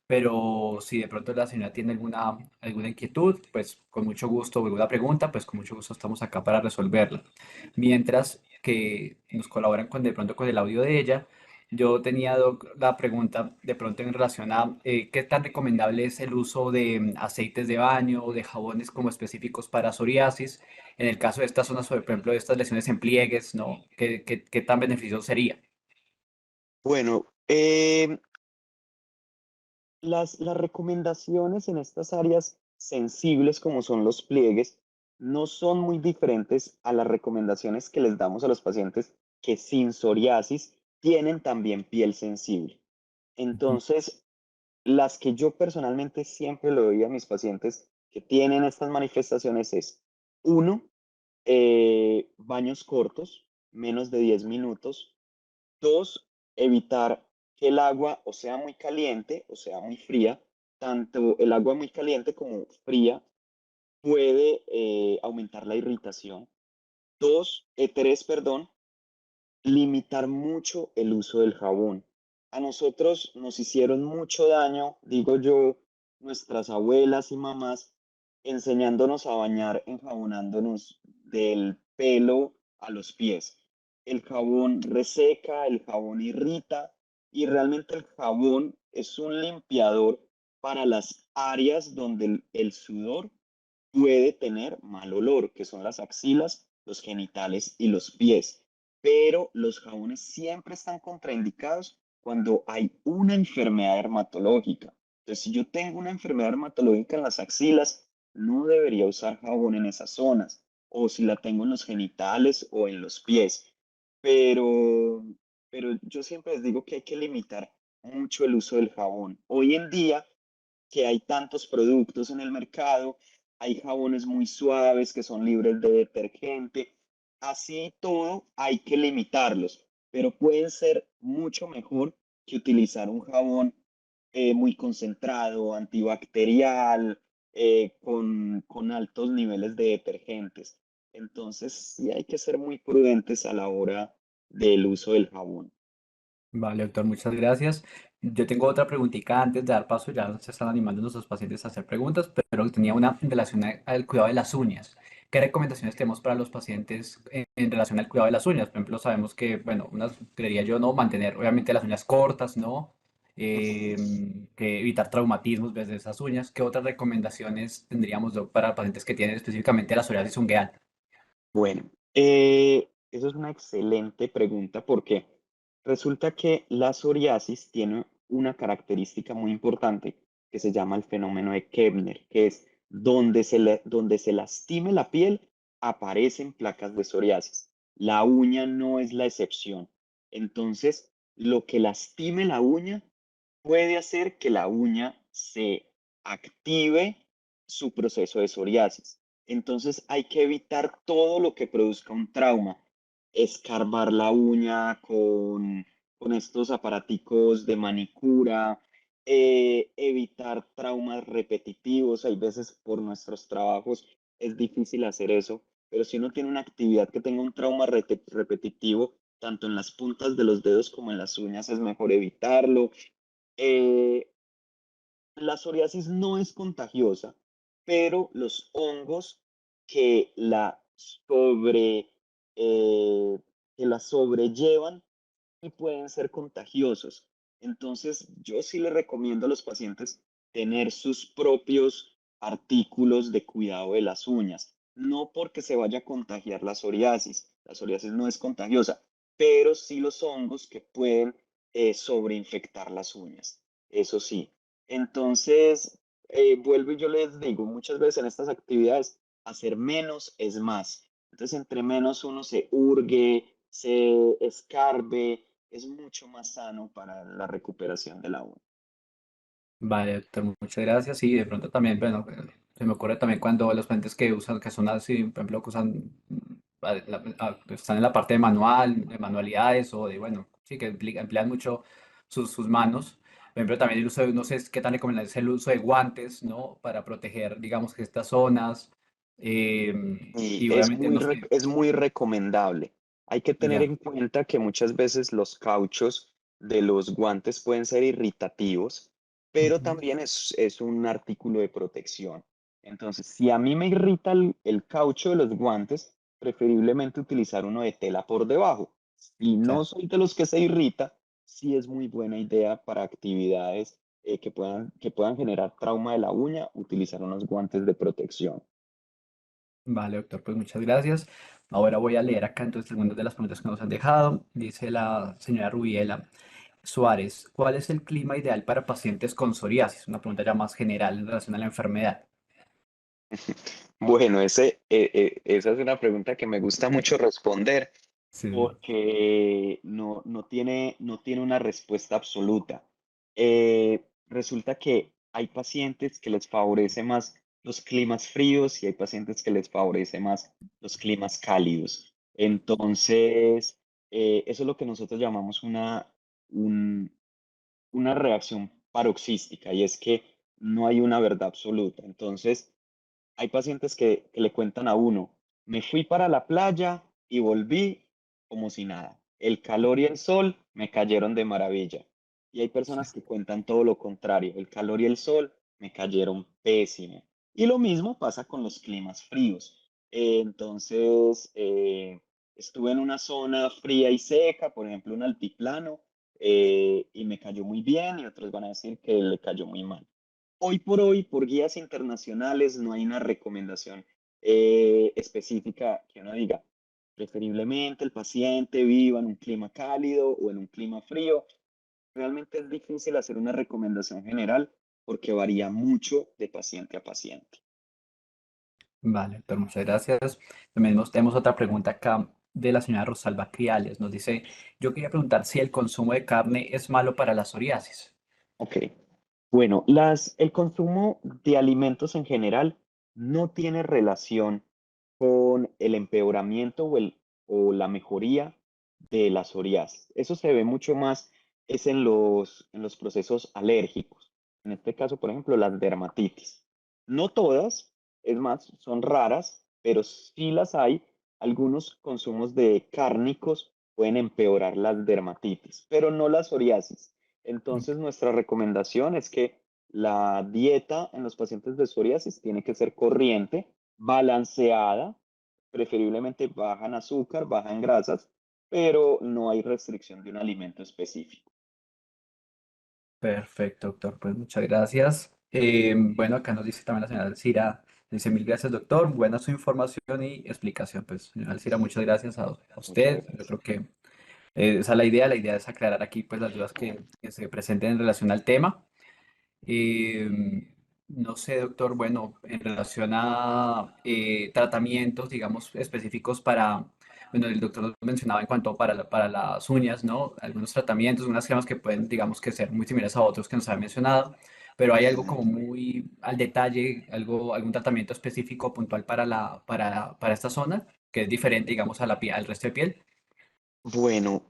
Speaker 2: Pero si de pronto la señora tiene alguna inquietud, pues con mucho gusto, o alguna pregunta, pues con mucho gusto estamos acá para resolverla. Mientras que nos colaboran con de pronto con el audio de ella, yo tenía, Doc, la pregunta de pronto en relación a qué tan recomendable es el uso de aceites de baño o de jabones como específicos para psoriasis. En el caso de estas zonas, por ejemplo, de estas lesiones en pliegues, ¿no? ¿Qué tan beneficioso sería?
Speaker 4: Bueno, las recomendaciones en estas áreas sensibles como son los pliegues no son muy diferentes a las recomendaciones que les damos a los pacientes que sin psoriasis tienen también piel sensible.
Speaker 2: Ujú.
Speaker 4: Entonces, las que yo personalmente siempre le doy a mis pacientes que tienen estas manifestaciones es, uno, baños cortos, menos de 10 minutos. Dos, evitar que el agua o sea muy caliente o sea muy fría. Tanto el agua muy caliente como fría puede aumentar la irritación. Tres, perdón, limitar mucho el uso del jabón. A nosotros nos hicieron mucho daño, digo yo, nuestras abuelas y mamás, enseñándonos a bañar, enjabonándonos del pelo a los pies. El jabón reseca, el jabón irrita y realmente el jabón es un limpiador para las áreas donde el sudor puede tener mal olor, que son las axilas, los genitales y los pies. Pero los jabones siempre están contraindicados cuando hay una enfermedad dermatológica. Entonces, si yo tengo una enfermedad dermatológica en las axilas, no debería usar jabón en esas zonas. O si la tengo en los genitales o en los pies. Pero, pero yo siempre les digo que hay que limitar mucho el uso del jabón. Hoy en día, que hay tantos productos en el mercado, hay jabones muy suaves que son libres de detergente, así todo hay que limitarlos, pero pueden ser mucho mejor que utilizar un jabón muy concentrado, antibacterial, con altos niveles de detergentes. Entonces, sí hay que ser muy prudentes a la hora del uso del jabón.
Speaker 2: Vale, doctor, muchas gracias. Yo tengo otra preguntita antes de dar paso, ya se están animando nuestros pacientes a hacer preguntas, pero tenía una en relación al cuidado de las uñas. ¿Qué recomendaciones tenemos para los pacientes en relación al cuidado de las uñas? Por ejemplo, sabemos que, bueno, unas, creería yo, ¿no? Mantener obviamente las uñas cortas, ¿no?
Speaker 4: Ujú.
Speaker 2: Que evitar traumatismos desde esas uñas. ¿Qué otras recomendaciones tendríamos, doc, para pacientes que tienen específicamente la psoriasis ungueal?
Speaker 4: Bueno, eso es una excelente pregunta porque resulta que la psoriasis tiene una característica muy importante que se llama el fenómeno de Kebner, que es donde se lastime la piel, aparecen placas de psoriasis. La uña no es la excepción. Entonces, lo que lastime la uña puede hacer que la uña se active su proceso de psoriasis. Entonces hay que evitar todo lo que produzca un trauma. Escarbar la uña con estos aparaticos de manicura, evitar traumas repetitivos. Hay veces por nuestros trabajos es difícil hacer eso, pero si uno tiene una actividad que tenga un trauma repetitivo, tanto en las puntas de los dedos como en las uñas, es mejor evitarlo. Eh, la psoriasis no es contagiosa, pero los hongos que eh, que la sobrellevan y pueden ser contagiosos. Entonces, yo sí le recomiendo a los pacientes tener sus propios artículos de cuidado de las uñas, no porque se vaya a contagiar la psoriasis no es contagiosa, pero sí los hongos que pueden sobreinfectar las uñas, eso sí. Entonces, vuelvo y yo les digo, muchas veces en estas actividades, hacer menos es más. Entonces, entre menos uno se hurgue, se escarbe, es mucho más sano para la recuperación de la uña.
Speaker 2: Vale, doctor, muchas gracias. Sí, de pronto también, bueno, se me ocurre también cuando los pacientes que usan, que son así, por ejemplo, que usan, están en la parte de manual, de manualidades o de, bueno, sí, que emplean mucho sus manos. Por ejemplo, también el uso de, no sé qué tan recomendable es el uso de guantes, ¿no? Para proteger, digamos, que estas zonas.
Speaker 4: Y
Speaker 2: Y obviamente, no sé,
Speaker 4: es muy recomendable. Hay que tener
Speaker 2: ya,
Speaker 4: en cuenta que muchas veces los cauchos de los guantes pueden ser irritativos, pero
Speaker 2: ujú,
Speaker 4: también es un artículo de protección. Entonces, si a mí me irrita el caucho de los guantes, preferiblemente utilizar uno de tela por debajo. Si no
Speaker 2: claro.
Speaker 4: soy de los que se irrita, sí es muy buena idea para actividades que puedan generar trauma de la uña, utilizar unos guantes de protección.
Speaker 2: Vale, doctor, pues muchas gracias. Ahora voy a leer acá entonces algunas de las preguntas que nos han dejado. Dice la señora Rubiela Suárez, ¿cuál es el clima ideal para pacientes con psoriasis? Una pregunta ya más general en relación a la enfermedad.
Speaker 4: Bueno, esa es una pregunta que me gusta mucho responder
Speaker 2: Sí,
Speaker 4: porque no tiene una respuesta absoluta. Resulta que hay pacientes que les favorece más los climas fríos y hay pacientes que les favorece más los climas cálidos. Entonces, eso es lo que nosotros llamamos una reacción paroxística y es que no hay una verdad absoluta. Entonces, hay pacientes que le cuentan a uno, me fui para la playa y volví como si nada. El calor y el sol me cayeron de maravilla. Y hay personas que cuentan todo lo contrario. El calor y el sol me cayeron pésimo. Y lo mismo pasa con los climas fríos. Entonces, estuve en una zona fría y seca, por ejemplo, un altiplano, y me cayó muy bien y otros van a decir que le cayó muy mal. Hoy por hoy, por guías internacionales, no hay una recomendación específica que uno diga, preferiblemente el paciente viva en un clima cálido o en un clima frío. Realmente es difícil hacer una recomendación general porque varía mucho de paciente a paciente.
Speaker 2: Vale, doctor, muchas gracias. También tenemos otra pregunta acá de la señora Rosalba Criales. Nos dice, yo quería preguntar si el consumo de carne es malo para la psoriasis.
Speaker 4: Ok. Bueno, el consumo de alimentos en general no tiene relación con el empeoramiento o la mejoría de la psoriasis. Eso se ve mucho más es en los procesos alérgicos. En este caso, por ejemplo, las dermatitis. No todas, es más, son raras, pero sí las hay. Algunos consumos de cárnicos pueden empeorar las dermatitis, pero no la psoriasis. Entonces, nuestra recomendación es que la dieta en los pacientes de psoriasis tiene que ser corriente, balanceada, preferiblemente baja en azúcar, baja en grasas, pero no hay restricción de un alimento específico.
Speaker 2: Perfecto, doctor. Pues muchas gracias. Bueno, acá nos dice también la señora Alcira. Dice, mil gracias, doctor. Buena su información y explicación. Pues, señora Alcira, muchas gracias a
Speaker 4: Muchas
Speaker 2: usted. Yo
Speaker 4: gracias.
Speaker 2: creo que esa es la idea. La idea es aclarar aquí pues las dudas que se presenten en relación al tema. Eh, no sé, doctor, bueno, en relación a tratamientos, digamos, específicos para, bueno, el doctor nos mencionaba en cuanto para las uñas, ¿no? Algunos tratamientos, unas cremas que pueden, digamos, que ser muy similares a otros que nos ha mencionado, pero hay algo
Speaker 4: Ujú.
Speaker 2: como muy al detalle, algún tratamiento específico puntual para esta zona, que es diferente, digamos, a la piel, al resto de piel.
Speaker 4: Bueno,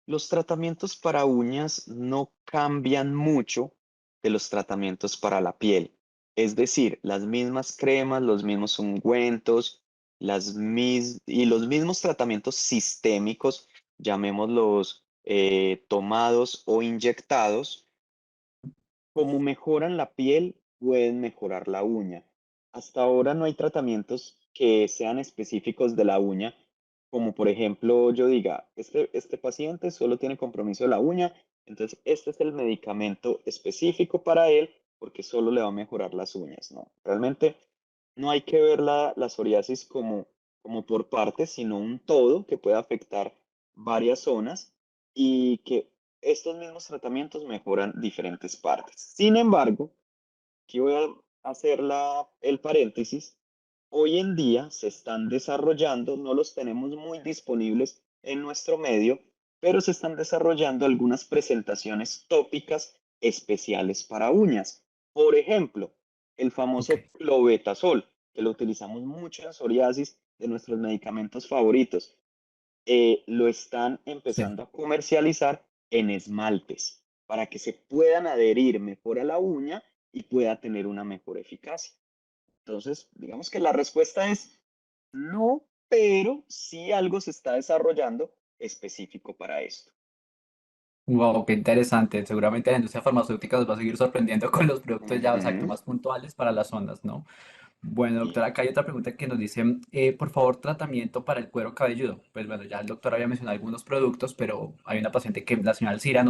Speaker 4: los tratamientos para uñas no cambian mucho de los tratamientos para la piel. Es decir, las mismas cremas, los mismos ungüentos, y los mismos tratamientos sistémicos, llamémoslos tomados o inyectados, como mejoran la piel, pueden mejorar la uña. Hasta ahora no hay tratamientos que sean específicos de la uña, como por ejemplo yo diga, este paciente solo tiene compromiso de la uña, entonces este es el medicamento específico para él porque solo le va a mejorar las uñas, ¿no? Realmente no hay que ver la psoriasis como por partes, sino un todo que puede afectar varias zonas y que estos mismos tratamientos mejoran diferentes partes. Sin embargo, aquí voy a hacer el paréntesis. Hoy en día se están desarrollando, no los tenemos muy disponibles en nuestro medio, pero se están desarrollando algunas presentaciones tópicas especiales para uñas. Por ejemplo, el
Speaker 2: Ok.
Speaker 4: famoso clobetasol, que lo utilizamos mucho en psoriasis, de nuestros medicamentos favoritos, lo están
Speaker 2: Sí.
Speaker 4: empezando a comercializar en esmaltes para que se puedan adherir mejor a la uña y pueda tener una mejor eficacia. Entonces, digamos que la respuesta es no, pero sí algo se está desarrollando específico para esto.
Speaker 2: Wow, qué interesante. Seguramente la industria farmacéutica nos va a seguir sorprendiendo con los productos ya, exacto,
Speaker 4: Ujú,
Speaker 2: más puntuales para las zonas, ¿no? Bueno,
Speaker 4: sí.
Speaker 2: doctora, acá hay otra pregunta que nos dice, por favor, tratamiento para el cuero cabelludo. Pues bueno, ya el doctor había mencionado algunos productos, pero hay una paciente que la señora Alcira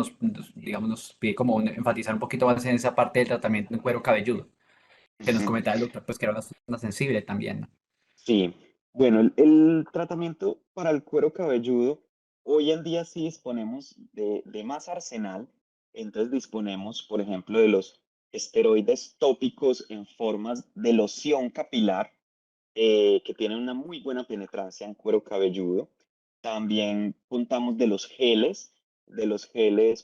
Speaker 2: digamos, nos pide como enfatizar un poquito más en esa parte del tratamiento en cuero cabelludo, que nos
Speaker 4: Ujú.
Speaker 2: comentaba el doctor, pues que era una zona sensible también, ¿no?
Speaker 4: Sí, bueno, el tratamiento para el cuero cabelludo, hoy en día sí disponemos de más arsenal, entonces disponemos, por ejemplo, de los esteroides tópicos en formas de loción capilar, que tienen una muy buena penetrancia en cuero cabelludo. También contamos de los geles,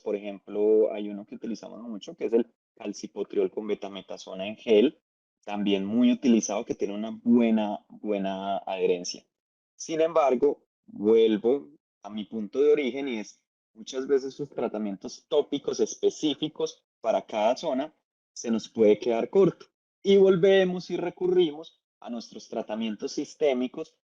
Speaker 4: por ejemplo, hay uno que utilizamos mucho, que es el calcipotriol con betametasona en gel, también muy utilizado, que tiene una buena adherencia. Sin embargo, vuelvo a mi punto de origen y es muchas veces sus tratamientos tópicos específicos para cada zona se nos puede quedar corto y volvemos y recurrimos a nuestros tratamientos sistémicos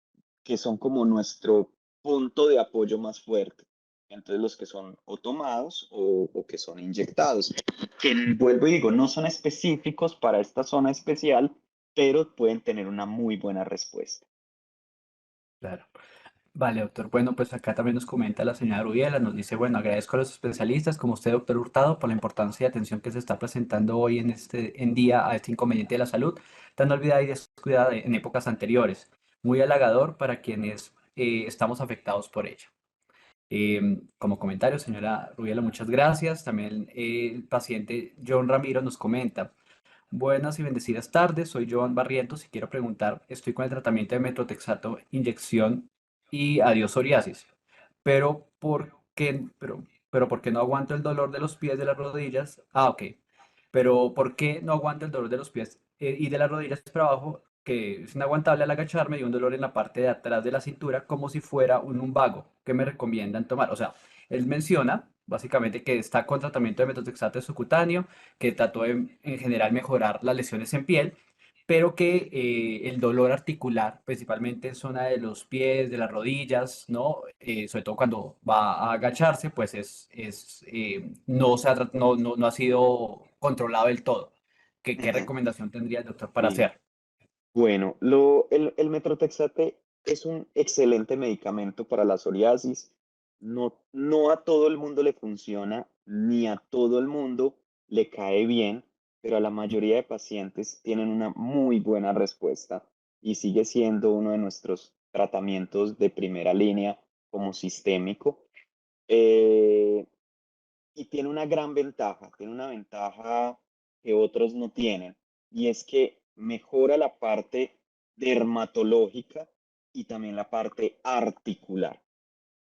Speaker 4: que son como nuestro punto de apoyo más fuerte. Entonces los que son o tomados o que son inyectados, que vuelvo y digo, no son específicos para esta zona especial, pero pueden tener una muy buena respuesta.
Speaker 2: Claro. Vale, doctor. Bueno, pues acá también nos comenta la señora Rubiela, nos dice, bueno, agradezco a los especialistas, como usted, doctor Hurtado, por la importancia y atención que se está presentando hoy en día a este inconveniente de la salud, tan olvidada y descuidada en épocas anteriores. Muy halagador para quienes estamos afectados por ella. Como comentario, señora Rubiela, muchas gracias. También el paciente John Ramiro nos comenta. Buenas y bendecidas tardes, soy Joan Barrientos y quiero preguntar, estoy con el tratamiento de metrotexato, inyección y adiós psoriasis, pero ¿por qué no aguanto el dolor de los pies de las rodillas? Ah, ok. Pero ¿por qué no aguanto el dolor de los pies y de las rodillas para abajo, que es inaguantable al agacharme y un dolor en la parte de atrás de la cintura como si fuera un lumbago? ¿Qué me recomiendan tomar? O sea, él menciona básicamente que está con tratamiento de metotrexato subcutáneo, que trató de, en general, mejorar las lesiones en piel, pero que el dolor articular, principalmente en zona de los pies, de las rodillas, ¿no? Sobre todo cuando va a agacharse, pues no, no ha sido controlado del todo. ¿Qué
Speaker 4: Ujú.
Speaker 2: recomendación tendría el doctor para
Speaker 4: Sí.
Speaker 2: hacer?
Speaker 4: Bueno, el metrotexate es un excelente medicamento para la psoriasis. No, no a todo el mundo le funciona, ni a todo el mundo le cae bien, pero a la mayoría de pacientes tienen una muy buena respuesta y sigue siendo uno de nuestros tratamientos de primera línea como sistémico. Eh, y tiene una gran ventaja, tiene una ventaja que otros no tienen, y es que mejora la parte dermatológica y también la parte articular.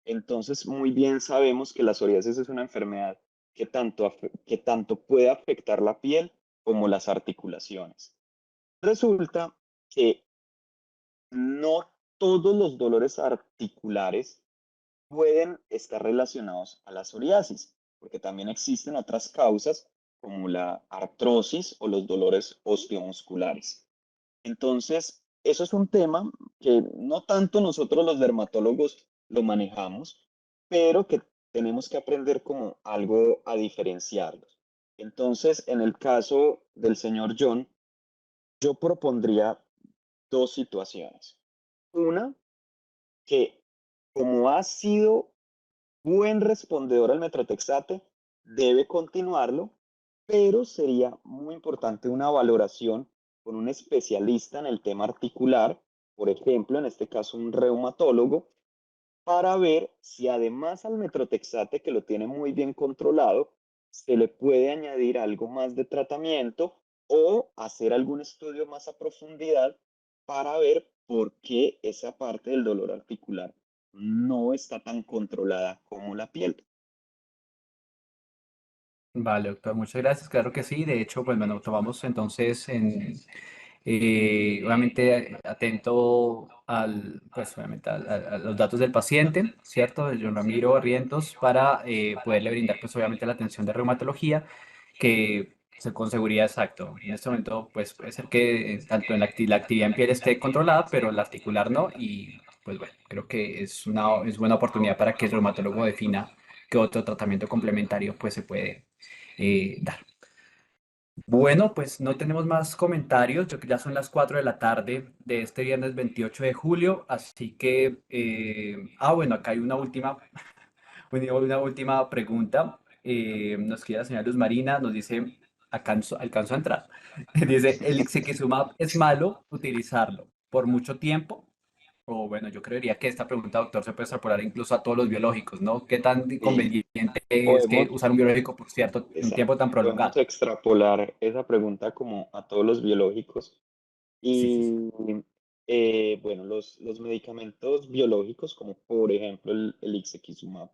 Speaker 4: Entonces, muy bien sabemos que la psoriasis es una enfermedad que tanto puede afectar la piel como las articulaciones. Resulta que no todos los dolores articulares pueden estar relacionados a la psoriasis, porque también existen otras causas como la artrosis o los dolores osteomusculares. Entonces, eso es un tema que no tanto nosotros los dermatólogos lo manejamos, pero que tenemos que aprender como algo a diferenciarlos. Entonces, en el caso del señor John, yo propondría dos situaciones. Una, que como ha sido buen respondedor al metrotexate, debe continuarlo, pero sería muy importante una valoración con un especialista en el tema articular, por ejemplo, en este caso un reumatólogo, para ver si además al metrotexate, que lo tiene muy bien controlado, se le puede añadir algo más de tratamiento o hacer algún estudio más a profundidad para ver por qué esa parte del dolor articular no está tan controlada como la piel.
Speaker 2: Vale, doctor, muchas gracias. Claro que sí. De hecho, pues bueno, tomamos entonces obviamente atento pues obviamente a los datos del paciente, ¿cierto? De John Ramiro Barrientos, para poderle brindar pues obviamente la atención de reumatología, con seguridad exacto. En este momento, pues puede ser que tanto en la actividad en piel esté controlada, pero la articular no. Y pues bueno, creo que es buena oportunidad para que el reumatólogo defina qué otro tratamiento complementario pues se puede dar. Bueno, pues no tenemos más comentarios. Yo que ya son las 4 de la tarde de este viernes 28 de julio, así que, bueno, acá hay una última pregunta. Nos queda la señora Luz Marina, nos dice, alcanzo a entrar. Dice, ¿el Ixekizumab es malo utilizarlo por mucho tiempo? O bueno, yo creería que esta pregunta, doctor, se puede extrapolar incluso a todos los biológicos, ¿no? ¿Qué tan
Speaker 4: Y
Speaker 2: inconveniente es que
Speaker 4: podemos,
Speaker 2: usar un biológico por un tiempo
Speaker 4: exacto,
Speaker 2: tan
Speaker 4: podemos
Speaker 2: prolongado?
Speaker 4: extrapolar esa pregunta como a todos los biológicos.
Speaker 2: Sí, sí, sí.
Speaker 4: Y bueno, los medicamentos biológicos, como por ejemplo el ixekizumab,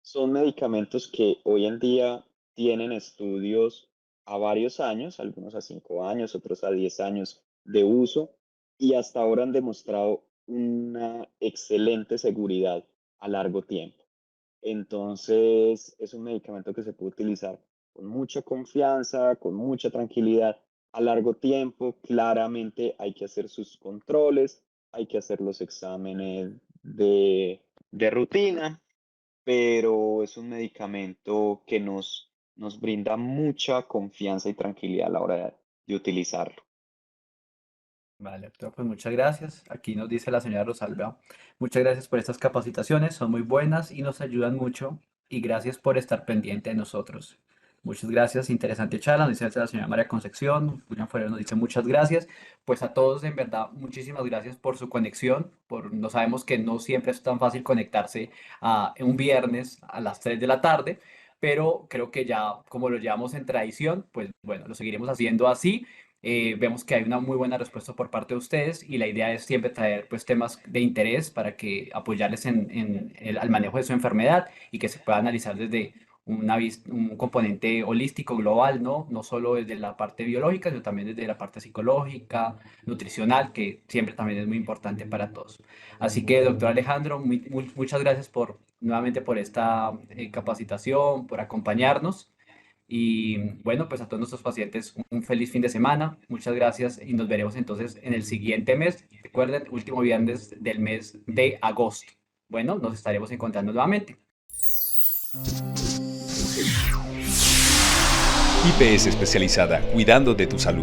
Speaker 4: son medicamentos que hoy en día tienen estudios a varios años, algunos a 5 años, otros a 10 años de uso, y hasta ahora han demostrado una excelente seguridad a largo tiempo. Entonces, es un medicamento que se puede utilizar con mucha confianza, con mucha tranquilidad a largo tiempo. Claramente hay que hacer sus controles, hay que hacer los exámenes de rutina, pero es un medicamento que nos brinda mucha confianza y tranquilidad a la hora de utilizarlo.
Speaker 2: Vale, doctor, pues muchas gracias. Aquí nos dice la señora Rosalba, muchas gracias por estas capacitaciones, son muy buenas y nos ayudan mucho y gracias por estar pendiente de nosotros. Muchas gracias, interesante charla, nos dice la señora María Concepción, Julián Forero nos dice muchas gracias. Pues a todos, en verdad, muchísimas gracias por su conexión, no sabemos que no siempre es tan fácil conectarse a un viernes a las 3 de la tarde, pero creo que ya como lo llevamos en tradición, pues bueno, lo seguiremos haciendo así. Vemos que hay una muy buena respuesta por parte de ustedes y la idea es siempre traer pues temas de interés para que apoyarles en al manejo de su enfermedad y que se pueda analizar desde un componente holístico global, ¿no? No solo desde la parte biológica, sino también desde la parte psicológica, nutricional, que siempre también es muy importante para todos. Así que, doctor Alejandro, muchas gracias nuevamente por esta capacitación, por acompañarnos. Y bueno, pues a todos nuestros pacientes un feliz fin de semana. Muchas gracias y nos veremos entonces en el siguiente mes. Recuerden, último viernes del mes de agosto. Bueno, nos estaremos encontrando nuevamente.
Speaker 1: IPS especializada, cuidando de tu salud.